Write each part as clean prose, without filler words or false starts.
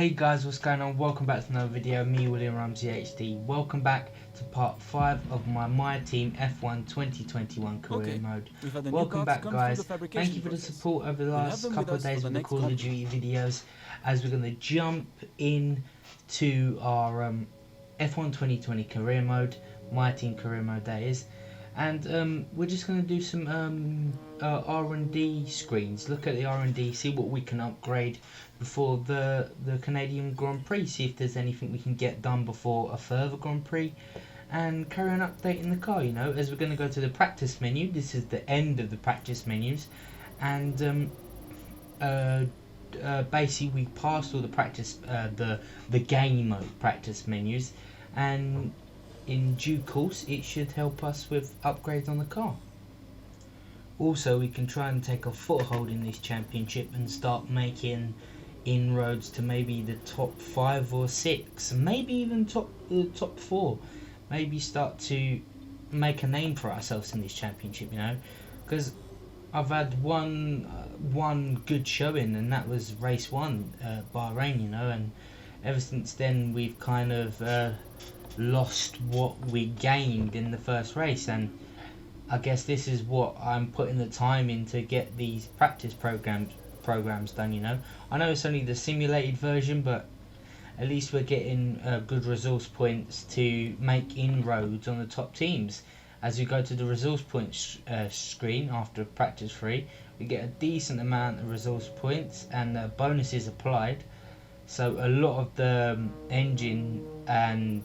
Hey guys, what's going on? Welcome back to another video. Me, William Ramsey HD. Welcome back to part 5 of my Team F1 2021 career mode. Welcome back guys. Thank you for the support over the last couple of days with the Call of Duty videos, as we're going to jump in to our F1 2020 career mode, my team career mode that is. And we're just going to do some R&D screens, look at the R&D, see what we can upgrade before the Canadian Grand Prix, see if there's anything we can get done before a further Grand Prix, and carry on updating the car, you know, as we're going to go to the practice menu. This is the end of the practice menus, and basically we passed all the practice, the game mode practice menus, and in due course it should help us with upgrades on the car. Also, we can try and take a foothold in this championship and start making inroads to maybe the top 5 or 6, maybe even top 4. Maybe start to make a name for ourselves in this championship, you know, because I've had one good showing, and that was race 1, Bahrain, you know, and ever since then we've kind of lost what we gained in the first race. And I guess this is what I'm putting the time in to get these practice programs done, you know. I know it's only the simulated version, but at least we're getting good resource points to make inroads on the top teams. As we go to the resource points screen after practice 3, we get a decent amount of resource points and bonuses applied. So a lot of the engine and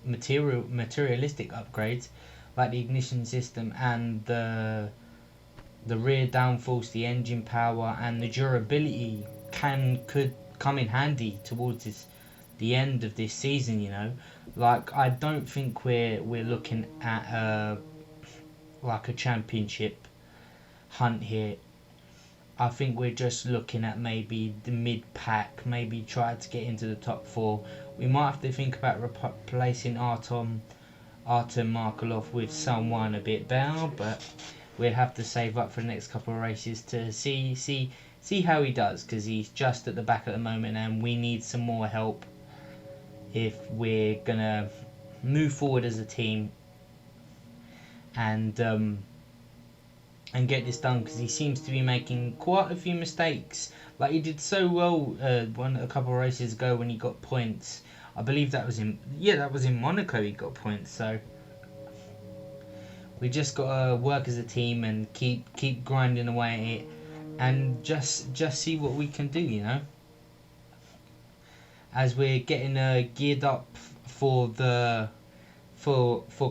materialistic upgrades, like the ignition system and the rear downforce, the engine power and the durability could come in handy towards the end of this season, you know. Like, I don't think we're looking at like a championship hunt here. I think we're just looking at maybe the mid-pack, maybe try to get into the top 4. We might have to think about replacing Artem Markelov with someone a bit better, but we'll have to save up for the next couple of races to see how he does, because he's just at the back at the moment and we need some more help if we're gonna move forward as a team and get this done, because he seems to be making quite a few mistakes. Like, he did so well a couple of races ago when he got points. I believe that was in Monaco he got points. So we just gotta work as a team and keep grinding away at it, and just see what we can do, you know. As we're getting geared up for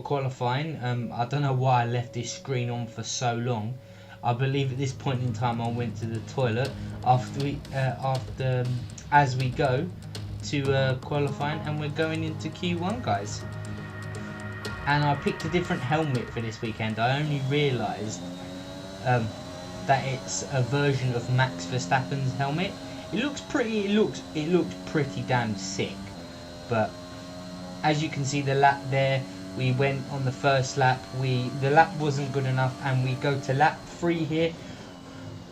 qualifying. I don't know why I left this screen on for so long. I believe at this point in time I went to the toilet as we go to qualifying, and we're going into Q1, guys. And I picked a different helmet for this weekend. I only realised that it's a version of Max Verstappen's helmet. It looks pretty. It looks pretty damn sick. But as you can see, the lap there, we went on the first lap. The lap wasn't good enough, and we go to lap 3 here,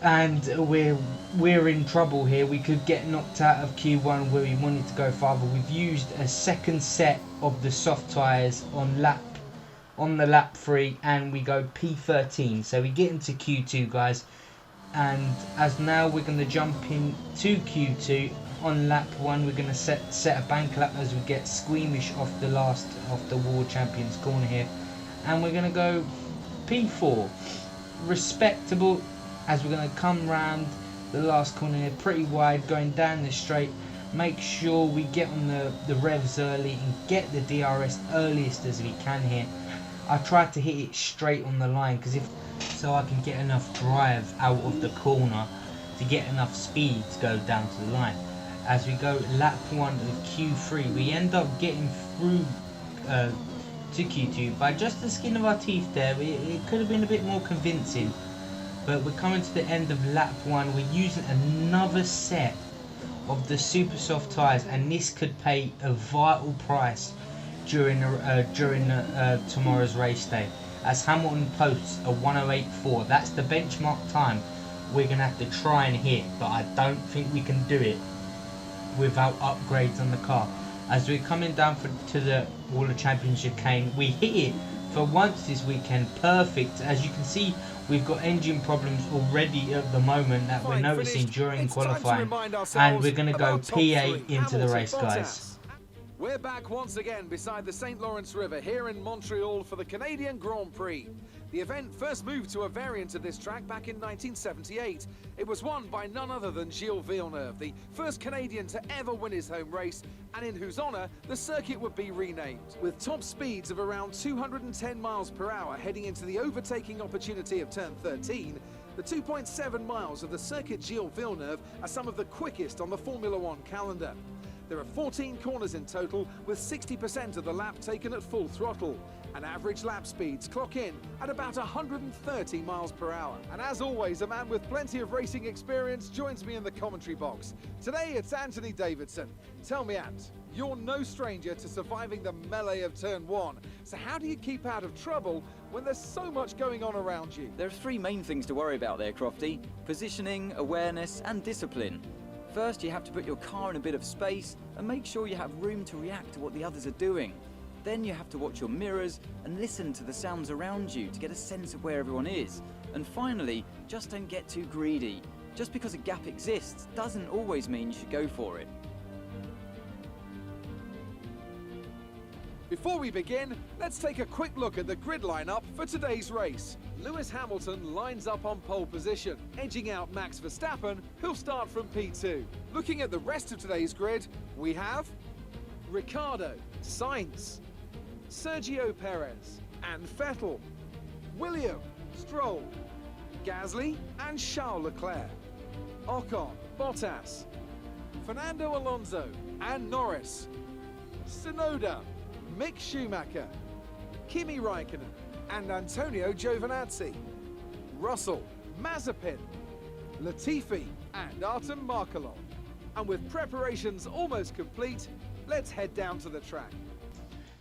and we're in trouble here. We could get knocked out of Q1 where we wanted to go farther. We've used a second set of the soft tyres on the lap 3, and we go P13. So we get into Q2, guys, and as now we're going to jump into Q2. On lap 1 we're going to set a bank lap as we get squeamish off the World Champions corner here, and we're going to go P4, respectable, as we're going to come round the last corner here, pretty wide, going down the straight. Make sure we get on the revs early and get the DRS earliest as we can here. I tried to hit it straight on the line so I can get enough drive out of the corner to get enough speed to go down to the line. As we go lap 1 of Q3, we end up getting through to Q2 by just the skin of our teeth there. It could have been a bit more convincing, but we're coming to the end of lap 1. We're using another set of the super soft tyres, and this could pay a vital price during tomorrow's race day, as Hamilton posts a 1:08.4. That's the benchmark time we're going to have to try and hit, but I don't think we can do it. without upgrades on the car. As we're coming down to the Wall of Champions chicane, we hit it for once this weekend, perfect. As you can see, we've got engine problems already at the moment that we're noticing during qualifying, and we're going to go P8 into the race, guys. We're back once again beside the St. Lawrence River here in Montreal for the Canadian Grand Prix. The event first moved to a variant of this track back in 1978. It was won by none other than Gilles Villeneuve, the first Canadian to ever win his home race, and in whose honour the circuit would be renamed. With top speeds of around 210 miles per hour heading into the overtaking opportunity of turn 13, the 2.7 miles of the circuit Gilles Villeneuve are some of the quickest on the Formula One calendar. There are 14 corners in total, with 60% of the lap taken at full throttle, and average lap speeds clock in at about 130 miles per hour. And as always, a man with plenty of racing experience joins me in the commentary box. Today it's Anthony Davidson. Tell me, Ant, you're no stranger to surviving the melee of turn 1, so how do you keep out of trouble when there's so much going on around you? There are three main things to worry about there, Crofty: positioning, awareness and discipline. First, you have to put your car in a bit of space and make sure you have room to react to what the others are doing. Then you have to watch your mirrors and listen to the sounds around you to get a sense of where everyone is. And finally, just don't get too greedy. Just because a gap exists doesn't always mean you should go for it. Before we begin, let's take a quick look at the grid lineup for today's race. Lewis Hamilton lines up on pole position, edging out Max Verstappen, who'll start from P2. Looking at the rest of today's grid, we have Ricciardo, Sainz, Sergio Perez and Vettel, William, Stroll, Gasly and Charles Leclerc, Ocon, Bottas, Fernando Alonso and Norris, Tsunoda, Mick Schumacher, Kimi Raikkonen and Antonio Giovinazzi, Russell, Mazepin, Latifi and Artem Markelov. And with preparations almost complete, let's head down to the track.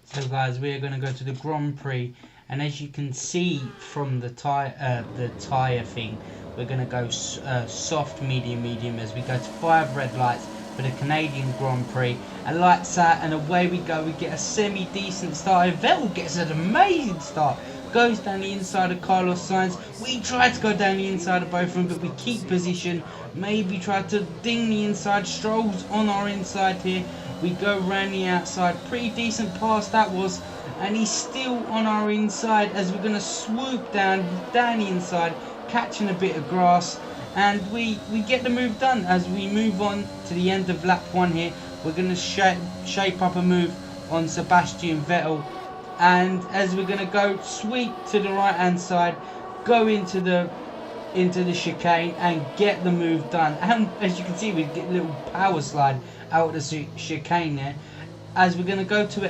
So guys, we are going to go to the Grand Prix, and as you can see from the tyre thing, we're going to go soft, medium, medium as we go to 5 red lights for the Canadian Grand Prix. And lights out and away we go. We get a semi-decent start. Vettel gets an amazing start. Goes down the inside of Carlos Sainz. We tried to go down the inside of both of them, but we keep position. Maybe try to ding the inside. Stroll's on our inside here. We go round the outside. Pretty decent pass that was. And he's still on our inside as we're going to swoop down the inside, catching a bit of grass. And we get the move done. As we move on to the end of lap 1 here, we're going to shape up a move on Sebastian Vettel. And as we're going to go sweep to the right hand side, go into the chicane and get the move done. And as you can see, we get a little power slide out of the chicane there. As we're going to go to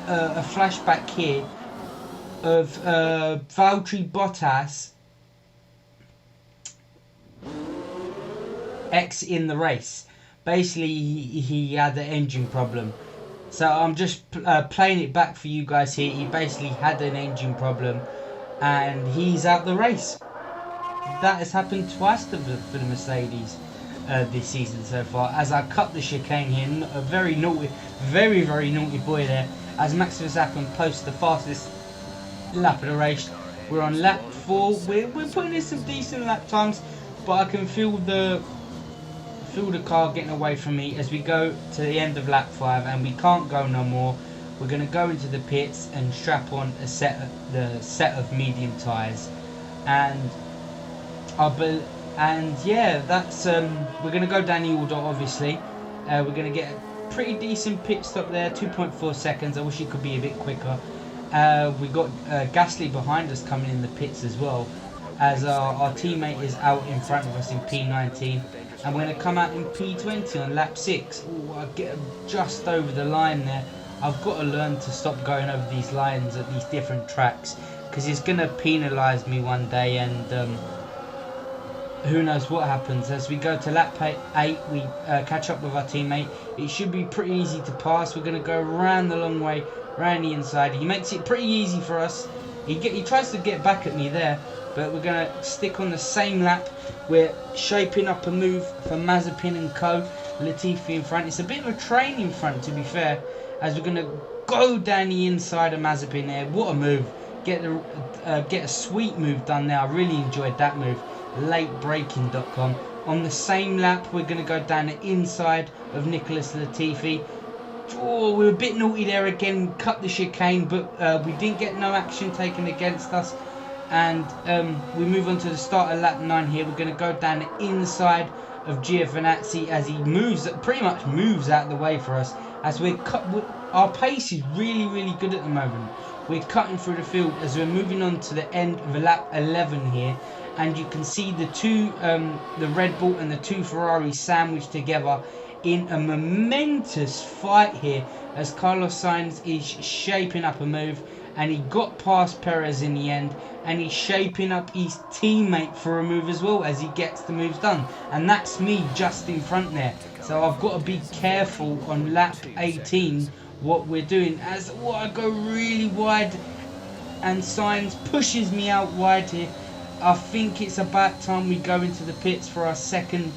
a flashback here of Valtteri Bottas exiting the race. Basically, he had an engine problem. So I'm just playing it back for you guys here. He basically had an engine problem and he's out the race. That has happened twice for the Mercedes this season so far. As I cut the chicane here, a very naughty, very naughty boy there. As Max Verstappen posts the fastest lap of the race. We're on lap 4. We're putting in some decent lap times, but I can feel the car getting away from me as we go to the end of lap 5 and we can't go no more. We're going to go into the pits and strap on the set of medium tyres, and yeah, that's we're going to go down the order. Obviously we're going to get a pretty decent pit stop there, 2.4 seconds. I wish it could be a bit quicker. We got Gasly behind us coming in the pits as well, as our teammate is out in front of us in P19. And we're going to come out in P20 on lap 6. Ooh, I get just over the line there. I've got to learn to stop going over these lines at these different tracks, because it's going to penalise me one day, and who knows what happens. As we go to lap 8, we catch up with our teammate. It should be pretty easy to pass. We're going to go around the long way, around the inside. He makes it pretty easy for us. He tries to get back at me there, but we're going to stick on the same lap. We're shaping up a move for Mazepin and co. Latifi in front. It's a bit of a train in front, to be fair, as we're going to go down the inside of Mazepin there. What a move. Get a sweet move done there. I really enjoyed that move. Latebreaking.com. On the same lap, we're going to go down the inside of Nicholas Latifi. Oh, we were a bit naughty there again. Cut the chicane, but we didn't get no action taken against us. And we move on to the start of lap 9 here. We're going to go down the inside of Giovinazzi as he pretty much moves out of the way for us. As our pace is really good at the moment. We're cutting through the field as we're moving on to the end of lap 11 here. And you can see the Red Bull and the 2 Ferraris sandwiched together in a momentous fight here as Carlos Sainz is shaping up a move, and he got past Perez in the end, and he's shaping up his teammate for a move as well as he gets the moves done. And that's me just in front there. So I've got to be careful on lap 18 what we're doing, as I go really wide and Sainz pushes me out wide here. I think it's about time we go into the pits for our second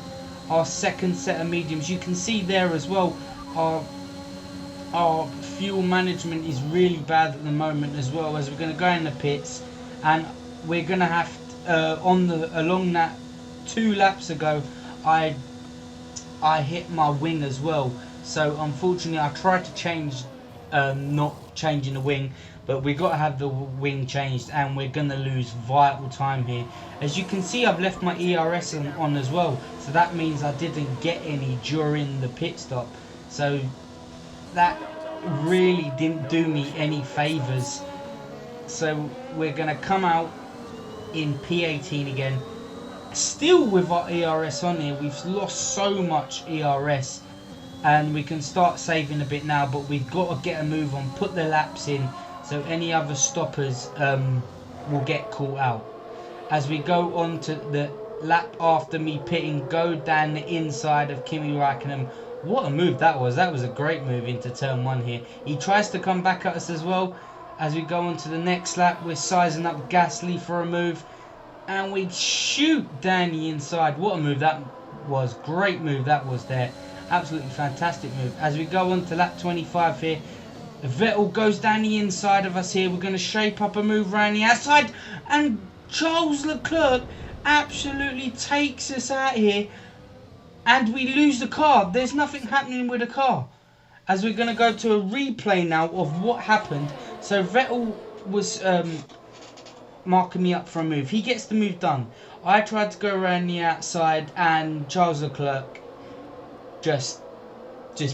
set of mediums. You can see there as well, our fuel management is really bad at the moment as well, as we're going to go in the pits, and we're going to have along that 2 laps ago I hit my wing as well. So unfortunately I tried to change, not changing the wing, but we got to have the wing changed, and we're going to lose vital time here. As you can see, I've left my ERS on as well, so that means I didn't get any during the pit stop. So that really didn't do me any favours. So we're going to come out in P18 again. Still with our ERS on here, we've lost so much ERS, and we can start saving a bit now, but we've got to get a move on, put the laps in, so any other stoppers will get caught out. As we go on to the lap after me pitting, go down the inside of Kimi Räikkönen. What a move that was. That was a great move into turn 1 here. He tries to come back at us as well. As we go on to the next lap, we're sizing up Gasly for a move, and we shoot down the inside. What a move that was. Great move that was there. Absolutely fantastic move. As we go on to lap 25 here, Vettel goes down the inside of us here. We're going to shape up a move around the outside, and Charles Leclerc absolutely takes us out here, and we lose the car. There's nothing happening with the car. As we're going to go to a replay now of what happened. So Vettel was marking me up for a move. He gets the move done. I tried to go around the outside, and Charles Leclerc just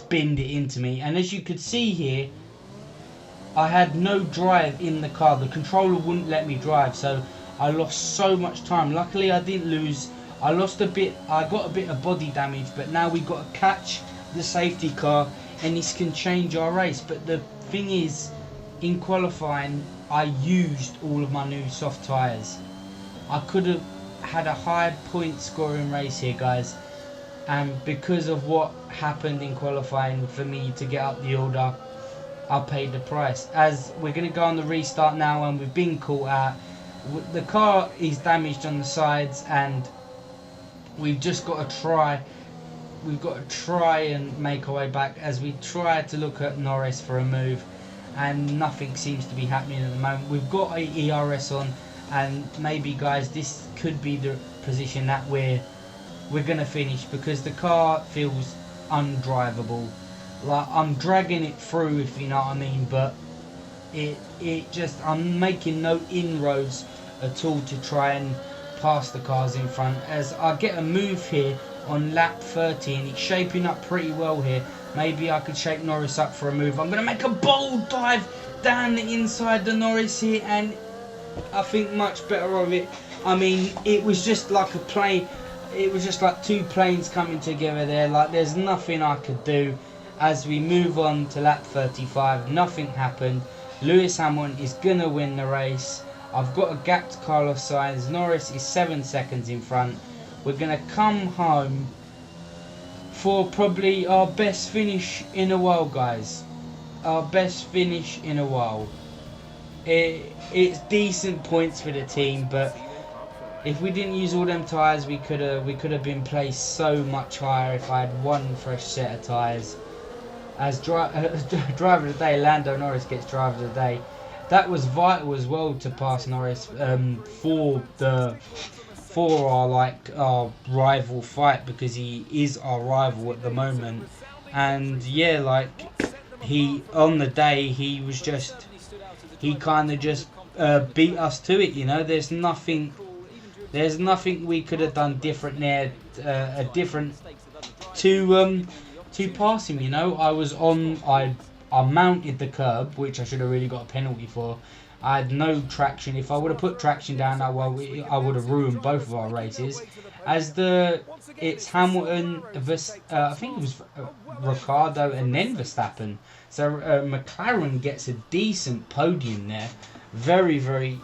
binned it into me. And as you could see here, I had no drive in the car. The controller wouldn't let me drive, so I lost so much time. Luckily I didn't lose. I lost a bit. I got a bit of body damage, but now we got to catch the safety car, and this can change our race. But the thing is, in qualifying I used all of my new soft tyres. I could have had a high point scoring race here, guys, and because of what happened in qualifying for me to get up the order, I paid the price. As we're going to go on the restart now, and we've been caught out. The car is damaged on the sides, and we've just got to try. We've got to try and make our way back, as we try to look at Norris for a move, and nothing seems to be happening at the moment. We've got a ERS on, and maybe, guys, this could be the position that we're going to finish, because the car feels undrivable. Like, I'm dragging it through, if you know what I mean, but it just, I'm making no inroads at all to try and pass the cars in front. As I get a move here on lap 30, and it's shaping up pretty well here. Maybe I could shape Norris up for a move. I'm going to make a bold dive down the inside the Norris here, and I think much better of it. I mean, it was just like a plane. It was just like 2 planes coming together there. Like, there's nothing I could do. As we move on to lap 35, nothing happened. Lewis Hamilton is going to win the race. I've got a gap to Carlos Sainz. Norris is 7 seconds in front. We're going to come home for probably our best finish in a while, guys. Our best finish in a while. It's decent points for the team, but if we didn't use all them tyres, we could have been placed so much higher if I had one fresh set of tyres. As driver of the day, Lando Norris gets driver of the day. That was vital as well to pass Norris for our rival fight, because he is our rival at the moment. And yeah, like, he on the day he kind of just beat us to it. You know, there's nothing we could have done different there, different to pass him. You know, I mounted the curb, which I should have really got a penalty for. I had no traction. If I would have put traction down, I would have ruined both of our races. It's Hamilton, I think it was Ricciardo and then Verstappen. So McLaren gets a decent podium there. Very, very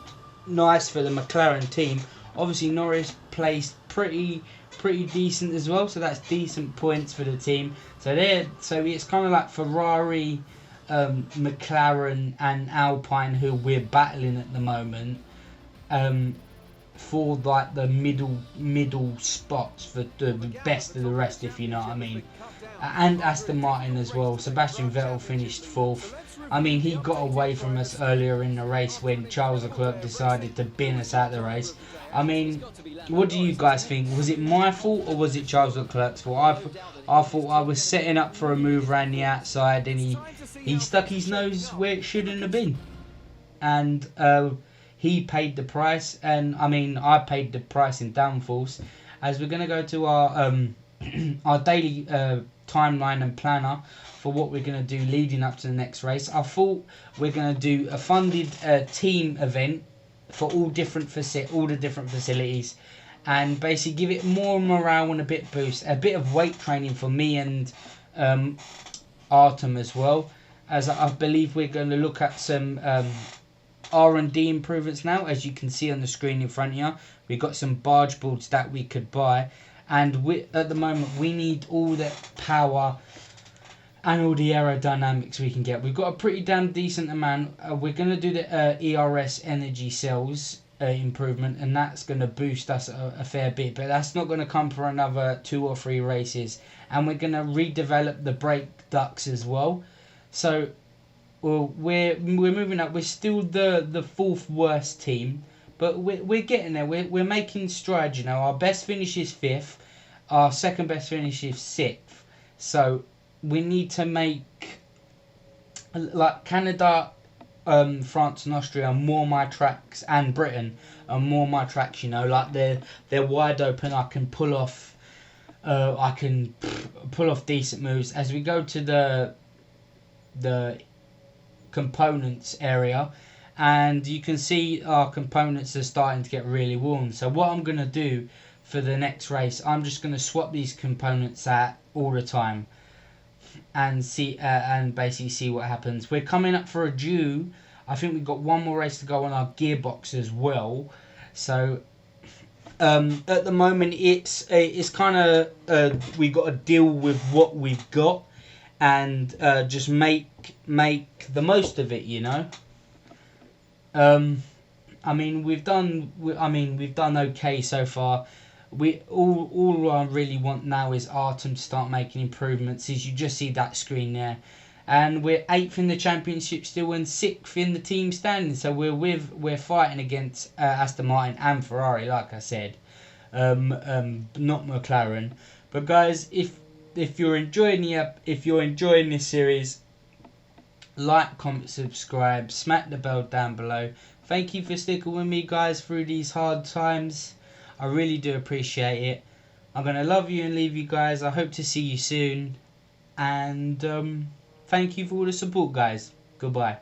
nice for the McLaren team. Obviously Norris placed pretty decent as well, so that's decent points for the team. So it's kind of like Ferrari, McLaren and Alpine who we're battling at the moment, for like the middle spots for the best of the rest, if you know what I mean. And Aston Martin as well. Sebastian Vettel finished 4th. I mean, he got away from us earlier in the race when Charles Leclerc decided to bin us out of the race. I mean, what do you guys think? Was it my fault or was it Charles Leclerc's fault? I thought I was setting up for a move around the outside and he stuck his nose where it shouldn't have been. And he paid the price, and I mean, I paid the price in downforce. As we're going to go to our our daily timeline and planner for what we're going to do leading up to the next race. I thought we're going to do a funded team event for all the different facilities, and basically give it more morale and a bit boost, a bit of weight training for me and Artem as well, as I believe we're going to look at some R&D improvements now. As you can see on the screen in front of you, we've got some barge boards that we could buy, and at the moment we need all the power and all the aerodynamics we can get. We've got a pretty damn decent amount. We're going to do the ERS energy cells improvement, and that's going to boost us a fair bit, but that's not going to come for another 2 or 3 races. And we're going to redevelop the brake ducts as well. So we're moving up. We're still the 4th worst team, but we're getting there. We're making strides. You know, our best finish is 5th, our second best finish is 6th. So we need to make, like, Canada, France and Austria are more my tracks, and Britain are more my tracks. You know, like they're wide open. I can pull off decent moves. As we go to the components area, and you can see our components are starting to get really warm. So what I'm going to do for the next race, I'm just going to swap these components out all the time and see and basically see what happens. We're coming up for a due. I think we've got one more race to go on our gearbox as well. So at the moment it's kind of we've got to deal with what we've got and just make the most of it, you know. I mean, we've done okay so far. All I really want now is Artem to start making improvements. As you just see that screen there, and we're 8th in the championship still and 6th in the team standing. So we're fighting against Aston Martin and Ferrari, like I said, not McLaren. But guys, if you're enjoying this series, like, comment, subscribe, smack the bell down below. Thank you for sticking with me, guys, through these hard times. I really do appreciate it. I'm going to love you and leave you guys. I hope to see you soon. And thank you for all the support, guys. Goodbye.